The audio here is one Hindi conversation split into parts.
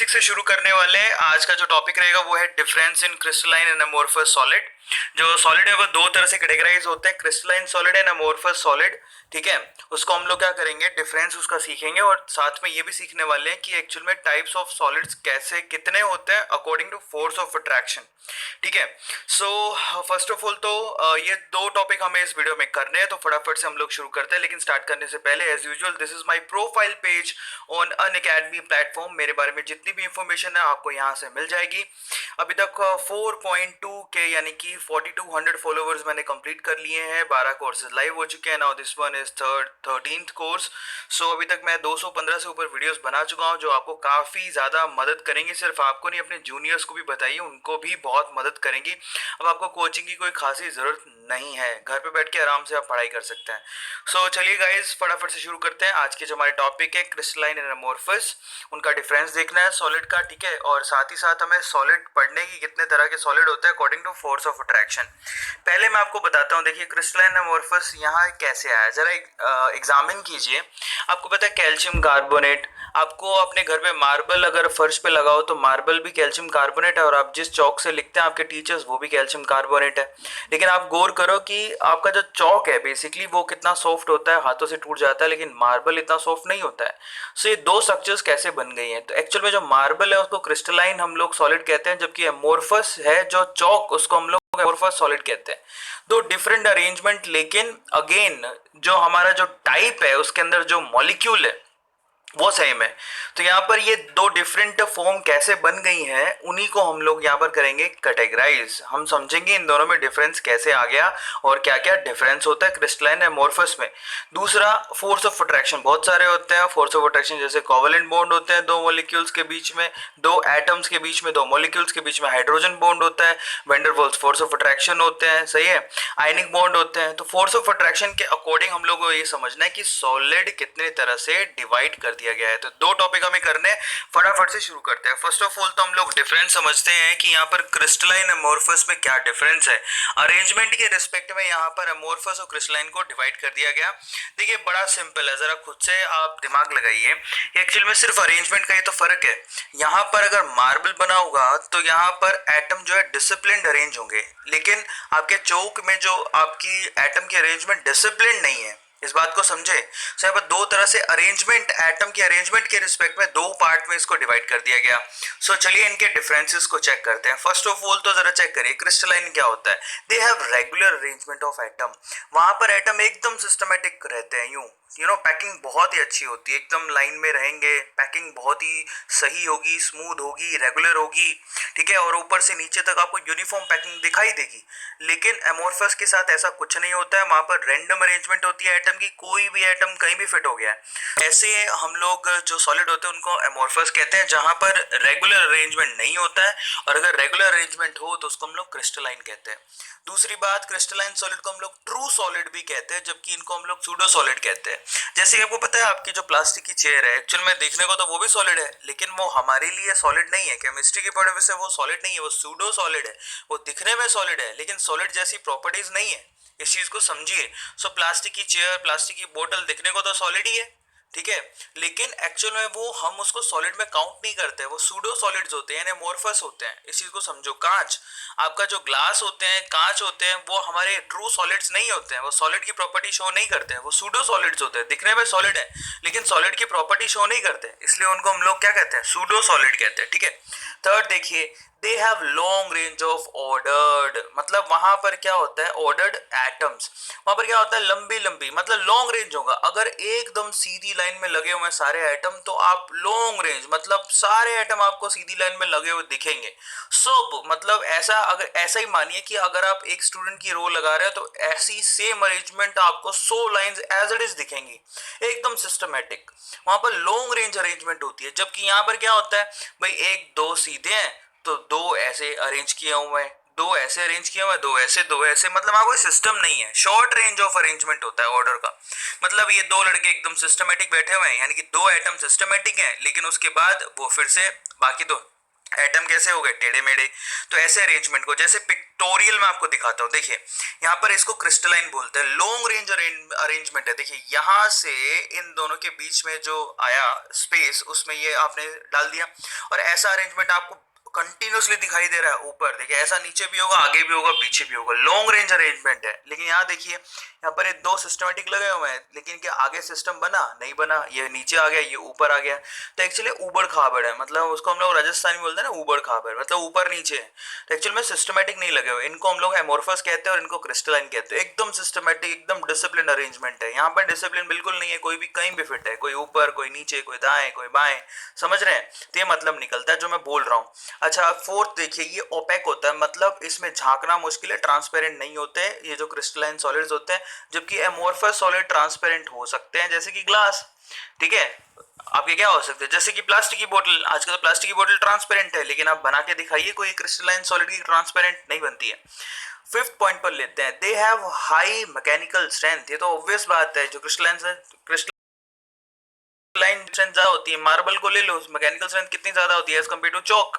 बेसिक से शुरू करने वाले हैं। आज का जो टॉपिक रहेगा वो है difference in crystalline and amorphous solid. जो सॉलिड है वो दो तरह से कैटेगराइज होते हैं, crystalline solid and amorphous solid. ठीक है, उसको हम लोग क्या करेंगे, डिफरेंस उसका सीखेंगे और साथ में ये भी सीखने वाले हैं कि एक्चुअल में टाइप्स ऑफ सॉलिड्स कैसे कितने होते हैं according to force of attraction. ठीक है, सो फर्स्ट ऑफ ऑल तो ये दो टॉपिक हमें इस वीडियो में करने हैं, तो फटाफट से हम लोग शुरू करते हैं। लेकिन स्टार्ट करने से पहले as usual this is my profile page on Unacademy platform. मेरे बारे में जितनी भी इंफॉर्मेशन है आपको यहाँ से मिल जाएगी। अभी तक 4.2 के यानी कि 4200 फॉलोवर्स मैंने कंप्लीट कर लिए हैं। 12 कोर्सेज लाइव हो चुके हैं। Now this one is 13th course. So अभी तक मैं 215 से ऊपर वीडियोस बना चुका हूँ जो आपको काफ़ी ज़्यादा मदद करेंगे। सिर्फ आपको नहीं, अपने जूनियर्स को भी बताइए, उनको भी बहुत मदद करेंगी। अब आपको कोचिंग की कोई खासी ज़रूरत नहीं है, घर पे बैठ के आराम से आप पढ़ाई कर सकते हैं। सो चलिए गाइज फटाफट से शुरू करते हैं। आज के जो हमारे टॉपिक है क्रिस्टलाइन एंड अमोर्फस, उनका डिफरेंस देखना है सॉलिड का। ठीक है, और साथ ही साथ हमें सॉलिड पढ़ने की कितने तरह के सॉलिड होते हैं according to force of attraction. पहले मैं आपको बताता हूँ, देखिए क्रिस्टलाइन अमोर्फस यहाँ कैसे आया, जरा एग्जामिन कीजिए। आपको पता है कैल्शियम कार्बोनेट, आपको अपने घर पे मार्बल अगर फर्श पे लगाओ तो मार्बल भी कैल्शियम कार्बोनेट है, और आप जिस चौक से लिखते हैं आपके टीचर्स वो भी कैल्शियम कार्बोनेट है। लेकिन आप गौर करो कि आपका जो चौक है बेसिकली वो कितना सॉफ्ट होता है, हाथों से टूट जाता है, लेकिन मार्बल इतना सॉफ्ट नहीं होता है। सो ये दो स्ट्रक्चर्स कैसे बन गई हैं, तो एक्चुअल में जो मार्बल है उसको क्रिस्टलाइन हम लोग सॉलिड कहते हैं, जबकि एमोर्फस है जो चौक उसको हम लोग एमोर्फस सॉलिड कहते हैं। दो डिफरेंट अरेंजमेंट, लेकिन अगेन जो हमारा जो टाइप है उसके अंदर जो मॉलिक्यूल है वो सेम है। तो यहाँ पर ये दो डिफरेंट फॉर्म कैसे बन गई हैं उन्हीं को हम लोग यहाँ पर करेंगे कैटेगराइज। हम समझेंगे इन दोनों में डिफरेंस कैसे आ गया और क्या क्या डिफरेंस होता है क्रिस्टलाइन एमोर्फस में। दूसरा, फोर्स ऑफ अट्रैक्शन बहुत सारे होते हैं। फोर्स ऑफ अट्रैक्शन जैसे कोवेलेंट बॉन्ड होते हैं दो मॉलिक्यूल्स के बीच में, दो एटम्स के बीच में, दो मॉलिक्यूल्स के बीच में हाइड्रोजन बॉन्ड होता है, वेंडरवॉल्स फोर्स ऑफ अट्रैक्शन होते हैं, सही है, आयनिक बॉन्ड होते हैं। तो फोर्स ऑफ अट्रैक्शन के अकॉर्डिंग हम लोग को ये समझना है कि सॉलिड कितने तरह से डिवाइड कर दिया गया है। तो दो टॉपिक हमें करने, फटाफट से शुरू करते हैं। फर्स्ट ऑफ ऑल तो हम लोग डिफरेंस समझते हैं कि यहाँ पर क्रिस्टलाइन अमोर्फस में क्या डिफरेंस है। अरेंजमेंट के रिस्पेक्ट में यहाँ पर अमोर्फस और क्रिस्टलाइन को डिवाइड कर दिया गया। देखिए बड़ा सिंपल है, जरा खुद से आप दिमाग लगाइए। एक्चुअल में सिर्फ अरेंजमेंट का ही तो फर्क है। यहाँ पर अगर मार्बल बना होगा तो यहाँ पर एटम जो है डिसिप्लिन अरेंज होंगे, लेकिन आपके चौक में जो आपकी एटम की अरेंजमेंट डिसिप्लिन नहीं है। इस बात को समझे। सो यहाँ पर दो तरह से अरेंजमेंट, एटम की अरेंजमेंट के रिस्पेक्ट में दो पार्ट में इसको डिवाइड कर दिया गया। सो चलिए इनके डिफरेंसेस को चेक करते हैं। फर्स्ट ऑफ ऑल तो जरा चेक करिए क्रिस्टलाइन क्या होता है। They have regular arrangement of atom. वहां पर एटम एकदम सिस्टमेटिक रहते हैं, यू नो पैकिंग बहुत ही अच्छी होती है, एकदम लाइन में रहेंगे, पैकिंग बहुत ही सही होगी, स्मूथ होगी, रेगुलर होगी। ठीक है, और ऊपर से नीचे तक आपको यूनिफॉर्म पैकिंग दिखाई देगी। लेकिन एमोर्फस के साथ ऐसा कुछ नहीं होता है। वहां पर रैंडम अरेंजमेंट होती है एटम की, कोई भी एटम कहीं भी फिट हो गया है। ऐसे हम लोग जो सॉलिड होते हैं उनको एमोर्फस कहते हैं, जहां पर रेगुलर अरेंजमेंट नहीं होता है, और अगर रेगुलर अरेंजमेंट हो तो उसको हम लोग क्रिस्टलाइन कहते हैं। दूसरी बात, क्रिस्टलाइन सॉलिड को हम लोग ट्रू सॉलिड भी कहते हैं, जबकि इनको हम लोग सूडो सॉलिड कहते हैं। जैसे आपको पता है आपकी जो प्लास्टिक की चेयर है, एक्चुअल में देखने को तो वो भी सॉलिड है, लेकिन वो हमारे लिए सॉलिड नहीं है। केमिस्ट्री के पॉइंट ऑफ व्यू से वो सॉलिड नहीं है, वो सूडो सॉलिड है। वो दिखने में सॉलिड है लेकिन सॉलिड जैसी प्रॉपर्टीज नहीं है, इस चीज को समझिए। सो प्लास्टिक की चेयर, प्लास्टिक की बोतल दिखने को तो सॉलिड ही है, ठीक है, लेकिन एक्चुअल में वो हम उसको सॉलिड में काउंट नहीं करते हैं, वो सूडो सॉलिड्स होते हैं, एमोर्फस होते हैं। इस चीज को समझो। कांच, आपका जो ग्लास होते हैं, कांच होते हैं, वो हमारे ट्रू सॉलिड्स नहीं होते हैं, वो सॉलिड की प्रॉपर्टी शो नहीं करते हैं, वो सूडो सॉलिड्स होते हैं। दिखने में सॉलिड है लेकिन सॉलिड की प्रॉपर्टी शो नहीं करते, इसलिए उनको हम लोग क्या कहते हैं, सूडो सॉलिड कहते हैं। ठीक है, थर्ड देखिए, they have long range of ordered, मतलब वहां पर क्या होता है, ऑर्डर्ड एटम्स, वहां पर क्या होता है, लंबी लंबी, मतलब लॉन्ग रेंज होगा। अगर एकदम सीधी लाइन में लगे हुए हैं सारे एटम तो आप लॉन्ग रेंज, मतलब सारे एटम आपको सीधी लाइन में लगे हुए दिखेंगे सब। मतलब ऐसा, अगर ऐसा ही मानिए कि अगर आप एक स्टूडेंट की रो लगा रहे हो तो ऐसी सेम अरेंजमेंट आपको 100 लाइंस एज इट इज दिखेंगी, एकदम सिस्टमेटिक। वहां पर लॉन्ग रेंज अरेंजमेंट होती है, जबकि यहाँ पर क्या होता है भाई, एक दो सीधे हैं तो दो ऐसे अरेंज किए हुए हैं, दो ऐसे अरेंज किया हुआ है, दो ऐसे, दो ऐसे, मतलब वहां कोई सिस्टम नहीं है। शॉर्ट रेंज ऑफ अरेंजमेंट होता है ऑर्डर का। मतलब ये दो लड़के एकदम सिस्टमेटिक बैठे हुए हैं, यानी कि दो एटम सिस्टमेटिक हैं, लेकिन उसके बाद वो फिर से बाकी दो एटम कैसे हो गए, टेढ़े मेढ़े। तो ऐसे अरेंजमेंट को जैसे पिक्टोरियल में आपको दिखाता हूँ, देखिए यहाँ पर इसको क्रिस्टलाइन बोलते हैं। लॉन्ग रेंज अरेंजमेंट है, देखिए यहाँ से इन दोनों के बीच में जो आया स्पेस, उसमें ये आपने डाल दिया, और ऐसा अरेंजमेंट आपको कंटिन्यूसली दिखाई दे रहा है ऊपर। देखिए ऐसा नीचे भी होगा, आगे भी होगा, पीछे भी होगा, लॉन्ग रेंज अरेंजमेंट है। लेकिन यहाँ देखिए यहाँ पर ये दो सिस्टमेटिक लगे हुए हैं, लेकिन क्या आगे सिस्टम बना, नहीं बना, ये नीचे आ गया, ये ऊपर आ गया। तो एक्चुअली ऊबड़ खाबड़ है, मतलब उसको हम लोग राजस्थानी बोलते हैं ना, ऊबड़ खाबड़, मतलब ऊपर नीचे है। तो एक्चुअल में सिस्टमेटिक नहीं लगे हुए, इनको हम लोग एमोर्फस कहते हैं और इनको क्रिस्टलाइन कहते हैं। एकदम सिस्टमेटिक, एकदम डिसिप्लिन अरेंजमेंट है। यहाँ पर डिसिप्लिन बिल्कुल नहीं है, कोई भी कहीं भी फिट है, कोई ऊपर, कोई नीचे, कोई दाएं, कोई बाएं, समझ रहे हैं। तो ये मतलब निकलता है जो मैं बोल रहा हूँ। अच्छा फोर्थ देखिए, ये ओपेक होता है, मतलब इसमें झांकना मुश्किल है, ट्रांसपेरेंट नहीं होते ये जो क्रिस्टलाइन सॉलिड्स होते हैं, जबकि एमोर्फस सॉलिड ट्रांसपेरेंट हो सकते हैं, जैसे कि ग्लास। ठीक है, आपके क्या हो सकते हैं, जैसे कि प्लास्टिक की बोतल। आजकल तो प्लास्टिक की बोतल ट्रांसपेरेंट है, लेकिन आप बना के दिखाइए कोई क्रिस्टलाइन सॉलिड की, ट्रांसपेरेंट नहीं बनती है। फिफ्थ पॉइंट पर लेते हैं, they have high mechanical strength. ये तो ऑब्वियस बात है, जो क्रिस्टलाइन स्ट्रेंथ ज्यादा होती है, मार्बल को ले लो, मैकेनिकल स्ट्रेंथ कितनी ज्यादा होती है एज कम्पेयर टू चौक।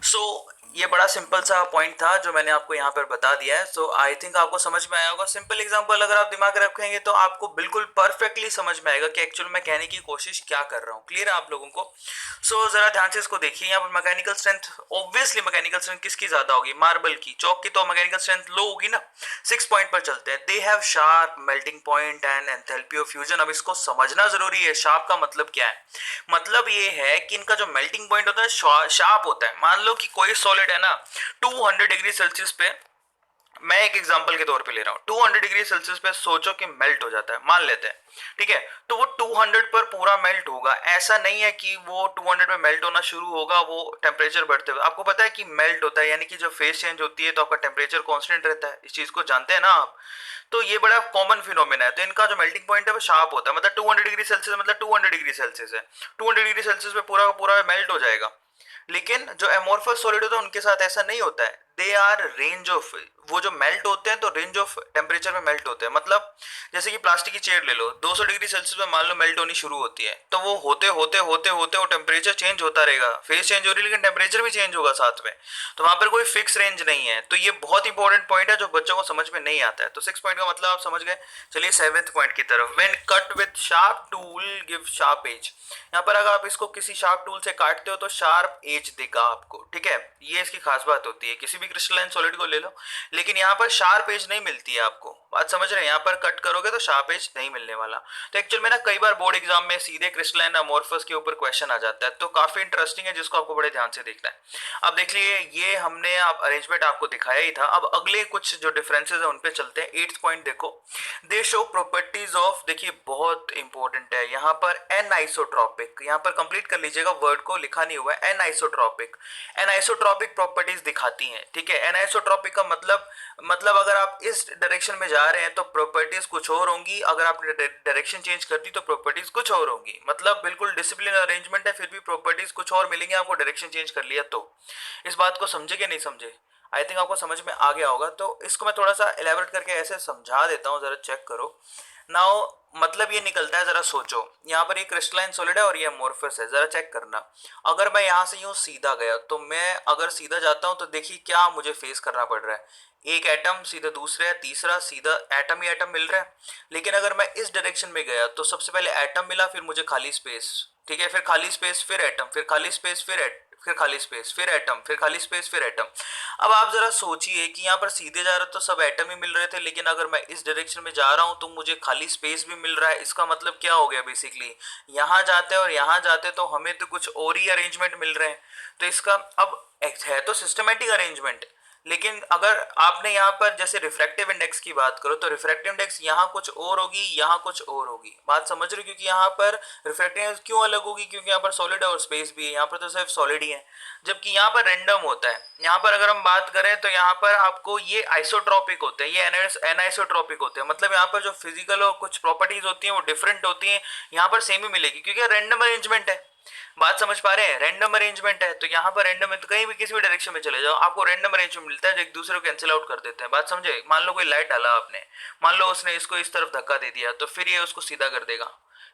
सो ये बड़ा सिंपल सा पॉइंट था जो मैंने आपको यहाँ पर बता दिया है। सो आई थिंक आपको समझ में आया होगा। सिंपल एग्जांपल अगर आप दिमाग रखेंगे तो आपको बिल्कुल परफेक्टली समझ में आएगा कि एक्चुअल में कहने की कोशिश क्या कर रहा हूँ। क्लियर है आप लोगों को? सो जरा ध्यान से इसको देखिए। यहाँ पर mechanical strength, obviously mechanical strength किसकी ज्यादा होगी, मार्बल की। चौक की तो मैकेनिकल स्ट्रेंथ लो होगी ना। 6 पॉइंट पर चलते हैं, they have sharp melting point and enthalpy of fusion. अब इसको समझना जरूरी है, शार्प का मतलब क्या है। मतलब ये है कि इनका जो मेल्टिंग पॉइंट होता है शार्प होता है। मान लो कि कोई सॉलिड है ना 200 डिग्री सेल्सियस पे, मैं एक एग्जांपल के तौर पे ले रहा हूँ, 200 डिग्री सेल्सियस पे सोचो कि मेल्ट हो जाता है, मान लेते हैं। ठीक है, तो वो 200 पर पूरा मेल्ट होगा। ऐसा नहीं है कि वो 200 पे मेल्ट होना शुरू होगा वो टेम्परेचर बढ़ते हुए। आपको पता है कि मेल्ट होता है यानी कि जब फेस चेंज होती है तो आपका टेम्परेचर कांस्टेंट रहता है, इस चीज को जानते हैं ना आप। तो ये बड़ा कॉमन फिनोमेना है। तो इनका जो मेल्टिंग पॉइंट है वो शार्प होता है, मतलब 200 डिग्री सेल्सियस, मतलब 200 डिग्री सेल्सियस है, 200 डिग्री सेल्सियस पे पूरा पूरा मेल्ट हो जाएगा। लेकिन जो एमोर्फस सॉलिड होता है उनके साथ ऐसा नहीं होता है। दे आर रेंज ऑफ, वो जो मेल्ट होते हैं तो रेंज ऑफ टेम्परेचर में मेल्ट होते हैं। मतलब जैसे कि प्लास्टिक की चेयर ले लो, 200 डिग्री सेल्सियस में मान लो मेल्ट होनी शुरू होती है, तो वो होते होते होते होते वो टेम्परेचर चेंज होता रहेगा। फेस चेंज हो रही है लेकिन टेम्परेचर भी चेंज होगा साथ में। तो वहां पर कोई फिक्स रेंज नहीं है। तो ये बहुत इंपॉर्टेंट पॉइंट है जो बच्चों को समझ में नहीं आता है। तो 6 पॉइंट का मतलब आप समझ गए। चलिए 7th पॉइंट की तरफ, when cut with sharp tool give sharp edge. यहाँ पर अगर आप इसको किसी शार्प टूल से काटते हो तो शार्प एज देगा आपको। ठीक है, ये इसकी खास बात होती है। किसी भी क्रिस्टलाइन सॉलिड को ले लो, लेकिन यहाँ पर शार्प एज नहीं मिलती है आपको। बात समझ रहे हैं? यहाँ पर कट करोगे तो शार्प एज नहीं मिलने वाला। तो एक्चुअल में ना कई बार बोर्ड एग्जाम में सीधे क्रिस्टलाइन अमोर्फस के ऊपर क्वेश्चन आ जाता है, तो काफी इंटरेस्टिंग है, जिसको आपको बड़े ध्यान से देखना है। अब देख लिए, ये हमने आप अरेंजमेंट आपको दिखाया ही था। अब अगले कुछ जो डिफरेंसेस है उन पे चलते हैं। 8th पॉइंट देखो, दे शो प्रॉपर्टीज ऑफ, देखिए बहुत इंपॉर्टेंट है यहाँ पर, एन आइसोट्रॉपिक। यहाँ पर कंप्लीट कर लीजिएगा, वर्ड को लिखा नहीं हुआ है, an isotropic. An isotropic properties दिखाती हैं। ठीक है, एन आइसोट्रॉपिक का मतलब अगर आप इस डायरेक्शन में जा रहे हैं तो प्रॉपर्टीज कुछ और होंगी, अगर आपने डायरेक्शन चेंज कर दी तो प्रॉपर्टीज कुछ और होंगी। मतलब बिल्कुल डिसिप्लिन अरेंजमेंट है, फिर भी प्रॉपर्टीज कुछ और मिलेंगे आपको डायरेक्शन चेंज कर लिया तो। इस बात को समझे कि नहीं समझे? आई थिंक आपको समझ में आ गया होगा। तो इसको मैं थोड़ा सा एलेबरेट करके ऐसे समझा देता हूँ, जरा चेक करो। नाउ मतलब ये निकलता है, जरा सोचो, यहाँ पर ये क्रिस्टलाइन सॉलिड है और ये अमोर्फस है, जरा चेक करना। अगर मैं यहाँ से यूं सीधा गया तो मैं अगर सीधा जाता हूँ तो देखिए क्या मुझे फेस करना पड़ रहा है, एक एटम, सीधा दूसरा, तीसरा, सीधा एटम ही एटम मिल रहा है। लेकिन अगर मैं इस डायरेक्शन में गया तो सबसे पहले एटम मिला, फिर मुझे खाली स्पेस। ठीक है, फिर खाली स्पेस, फिर एटम, फिर खाली स्पेस, फिर खाली स्पेस, फिर एटम, फिर खाली स्पेस, फिर एटम। अब आप जरा सोचिए कि यहाँ पर सीधे जा रहे तो सब एटम ही मिल रहे थे, लेकिन अगर मैं इस डायरेक्शन में जा रहा हूँ तो मुझे खाली स्पेस भी मिल रहा है। इसका मतलब क्या हो गया, बेसिकली यहाँ जाते और यहाँ जाते तो हमें तो कुछ और ही अरेंजमेंट मिल रहे हैं। तो इसका अब है तो सिस्टमेटिक अरेंजमेंट, लेकिन अगर आपने यहाँ पर जैसे रिफ्रैक्टिव इंडेक्स की बात करो तो रिफ्रैक्टिव इंडेक्स यहाँ कुछ और होगी, यहाँ कुछ और होगी। बात समझ रहे हो? क्योंकि यहाँ पर रिफ्रैक्टिव इंडेक्स क्यों अलग होगी, क्योंकि यहाँ पर सॉलिड है और स्पेस भी है, यहाँ पर तो सिर्फ सॉलिड ही है, जबकि यहाँ पर रेंडम होता है। यहाँ पर अगर हम बात करें तो यहाँ पर आपको ये आइसोट्रॉपिक होते हैं, ये एनाइसोट्रॉपिक होते हैं। मतलब यहाँ पर जो फिजिकल और कुछ प्रॉपर्टीज होती हैं वो डिफरेंट होती हैं, यहाँ पर सेम ही मिलेगी क्योंकि रेंडम अरेंजमेंट है। बात समझ पा रहे हैं? रैंडम अरेंजमेंट है, तो यहाँ पर रैंडम है तो कहीं भी किसी भी डायरेक्शन में चले जाओ आपको रैंडम अरेंजमेंट मिलता है जो एक दूसरे को कैंसिल आउट कर देते हैं। बात समझे? मान लो कोई लाइट डाला आपने, मान लो उसने इसको इस तरफ धक्का दे दिया तो फिर ये उसको सीधा कर देगा।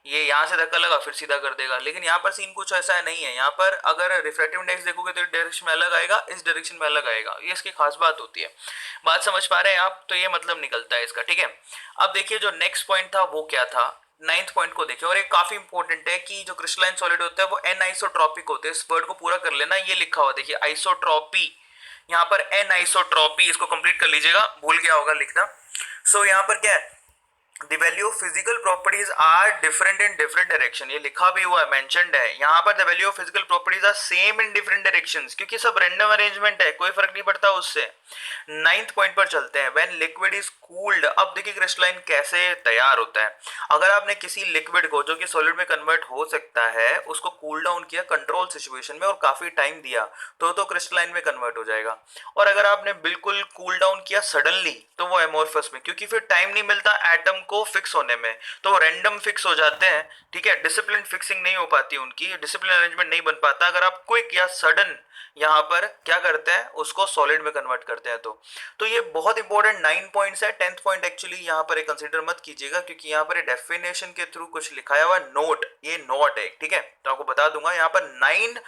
ये यहाँ से धक्का लगा फिर सीधा कर देगा, लेकिन यहाँ पर सीन कुछ ऐसा नहीं है। यहाँ पर अगर रिफ्रैक्टिव इंडेक्स देखोगे तो डायरेक्शन में अलग आएगा, इस डायरेक्शन में अलग आएगा, ये इसकी खास बात होती है। बात समझ पा रहे हैं आप? तो ये मतलब निकलता है इसका, ठीक है। अब देखिए जो नेक्स्ट पॉइंट था वो क्या था, नाइन्थ पॉइंट को देखिए, और एक काफी इंपॉर्टेंट है कि जो क्रिस्टलाइन सॉलिड होता है वो एन आइसोट्रॉपिक होते हैं। इस वर्ड को पूरा कर लेना, ये लिखा हुआ देखिए आइसोट्रॉपी, यहाँ पर एन आइसोट्रॉपी, इसको कंप्लीट कर लीजिएगा, भूल गया होगा लिखना। सो यहाँ पर क्या है, The value of physical properties are different in different direction, ये लिखा भी हुआ है, मेंशन्ड है यहाँ पर। The value of physical properties are same in different directions, क्योंकि सब रैंडम अरेंजमेंट है, कोई फर्क नहीं पड़ता उससे। नाइन्थ पॉइंट पर चलते हैं, when liquid is cooled। अब देखिए क्रिस्टलाइन कैसे तैयार होता है। अगर आपने किसी लिक्विड को जो कि सॉलिड में कन्वर्ट हो सकता है उसको कूल डाउन किया कंट्रोल सिचुएशन में और काफी टाइम दिया तो क्रिस्टलाइन में कन्वर्ट हो जाएगा। और अगर आपने बिल्कुल कूल डाउन किया सडनली तो वो एमोर्फस में, क्योंकि फिर टाइम नहीं मिलता एटम को फिक्स होने में, तो वो रैंडम फिक्स हो जाते हैं, ठीक है। डिसिप्लिन फिक्सिंग नहीं हो पाती उनकी, डिसिप्लिन अरेंजमेंट नहीं बन पाता। अगर आप क्विक या सडन यहाँ पर क्या करते हैं, उसको सॉलिड में कन्वर्ट करते हैं। तो ये बहुत इंपॉर्टेंट 9 पॉइंट्स है। 10th पॉइंट एक्चुअली यहाँ पर कंसीडर मत कीजिएगा, क्योंकि यहाँ पर डेफिनेशन के थ्रू कुछ लिखाया हुआ नोट, ये नोट है, ठीक है। तो आपको बता दूंगा यहाँ पर 9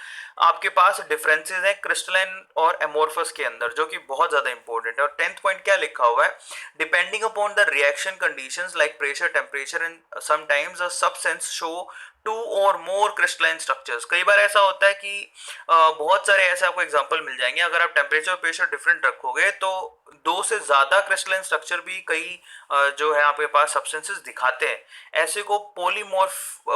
आपके पास डिफरेंसेस है क्रिस्टलाइन और एमोर्फस के अंदर, जो कि बहुत ज्यादा इंपॉर्टेंट है। और 10th पॉइंट क्या लिखा हुआ है, depending upon the reaction conditions like pressure, temperature and sometimes a substance show 2 और मोर क्रिस्टलाइन स्ट्रक्चर्स। कई बार ऐसा होता है कि बहुत सारे ऐसे आपको एग्जांपल मिल जाएंगे, अगर आप टेम्परेचर और प्रेशर डिफरेंट रखोगे तो 2 से ज्यादा क्रिस्टलाइन स्ट्रक्चर भी कई जो है आपके पास सब्सटेंसेस दिखाते हैं। ऐसे को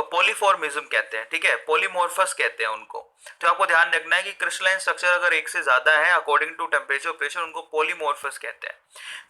पॉलीफॉर्मिज्म कहते हैं, ठीक है, पॉलीमॉर्फस कहते हैं उनको। तो आपको ध्यान रखना है कि क्रिस्टलाइन स्ट्रक्चर अगर एक से ज्यादा है अकॉर्डिंग टू टेम्परेचर प्रेशर, उनको पॉलीमॉर्फस कहते हैं।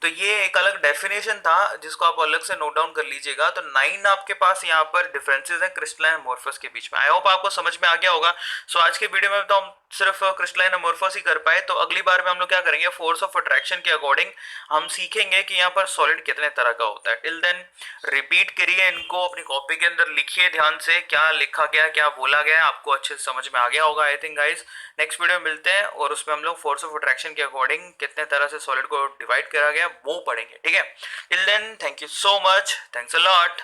तो ये एक अलग डेफिनेशन था जिसको आप अलग से नोट डाउन कर लीजिएगा। तो 9 आपके पास यहाँ पर डिफरेंसेस हैं क्रिस्टलाइन एमोर्फस के बीच में। आई होप आपको समझ में आ गया होगा। सो आज के वीडियो में तो हम सिर्फ क्रिस्टलाइन एमोर्फस ही कर पाए, तो अगली बार में हम लोग क्या करेंगे, फोर्स ऑफ अट्रैक्शन के अकॉर्डिंग हम सीखेंगे कि यहाँ पर सॉलिड कितने तरह का होता है। टिल देन रिपीट करिए इनको, अपनी कॉपी के अंदर लिखिए ध्यान से क्या लिखा गया, क्या बोला गया, आपको अच्छे से समझ में आ गया होगा। I think guys next video में मिलते हैं और उसमें हम लोग फोर्स ऑफ अट्रैक्शन के अकॉर्डिंग कितने तरह से सॉलिड को डिवाइड करा गया वो पढ़ेंगे, ठीक है। Till then thank you so much, thanks a lot.